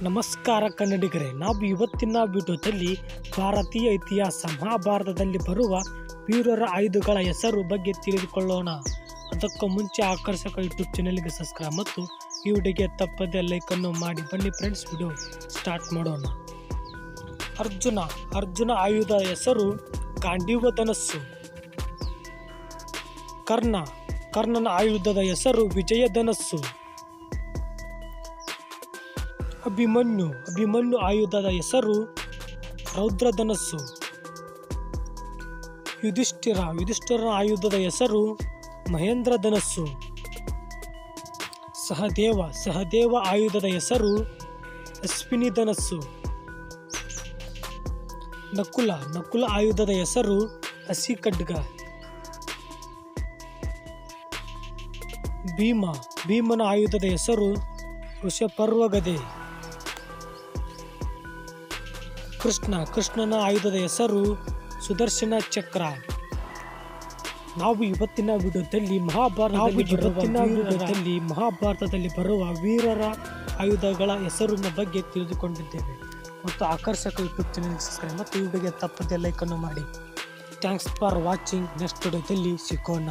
ನಮಸ್ಕಾರ ಕನ್ನಡಿಗರೇ, ನಾವು ಇವತ್ತಿನ ವಿಡಿಯೋದಲ್ಲಿ ಭಾರತೀಯ ಇತಿಹಾಸ ಮಹಾಭಾರತದಲ್ಲಿ ಬರುವ ವೀರರ ಆಯುಧಗಳ ಹೆಸರು ಬಗ್ಗೆ ತಿಳಿದುಕೊಳ್ಳೋಣ. ಅದಕ್ಕೂ ಮುಂಚೆ ಆಕರ್ಷಕ ಯೂಟ್ಯೂಬ್ ಚಾನೆಲ್ಗೆ ಸಬ್ಸ್ಕ್ರೈಬ್ ಮತ್ತು ಈ ವಿಡಿಯೋಗೆ ತಪ್ಪದೆ ಲೈಕ್ ಅನ್ನು ಮಾಡಿ. ಬನ್ನಿ ಫ್ರೆಂಡ್ಸ್, ವಿಡಿಯೋ ಸ್ಟಾರ್ಟ್ ಮಾಡೋಣ. ಅರ್ಜುನ ಆಯುಧ ಹೆಸರು ಗಾಂಡೀವ ಧನಸ್ಸು. ಕರ್ಣನ ಆಯುಧದ ಹೆಸರು ವಿಜಯ ಧನಸ್ಸು. ಅಭಿಮನ್ಯು ಆಯುಧದ ಹೆಸರು ರೌದ್ರಧನಸ್ಸು. ಯುಧಿಷ್ಠಿರನ ಆಯುಧದ ಹೆಸರು ಮಹೇಂದ್ರ ಧನಸ್ಸು. ಸಹದೇವ ಆಯುಧದ ಹೆಸರು ಅಶ್ವಿನಿ ಧನಸ್ಸು. ನಕುಲ ಆಯುಧದ ಹೆಸರು ಹಸಿ ಖಡ್ಗ. ಭೀಮನ ಆಯುಧದ ಹೆಸರು ವೃಷಪರ್ವ ಗದೆ. ಕೃಷ್ಣನ ಆಯುಧದ ಹೆಸರು ಸುದರ್ಶನ ಚಕ್ರ. ನಾವು ಇವತ್ತಿನ ವಿಡಿಯೋದಲ್ಲಿ ಮಹಾಭಾರತದಲ್ಲಿ ಬರುವ ವೀರರ ಆಯುಧಗಳ ಹೆಸರಿನ ಬಗ್ಗೆ ತಿಳಿದುಕೊಂಡಿದ್ದೇವೆ ಮತ್ತು ಆಕರ್ಷಕ ಯೂಟ್ಯೂಬ್ ಚಾನೆಲ್ ಸಬ್ಸ್ಕ್ರೈಬ್ ಮತ್ತು ಈ ವಿಡಿಯೋಗೆ ತಪ್ಪದೆ ಲೈಕ್ ಅನ್ನು ಮಾಡಿ. Thanks for watching. ನೆಕ್ಸ್ಟ್ ವಿಡಿಯೋದಲ್ಲಿ ಸಿಗೋಣ.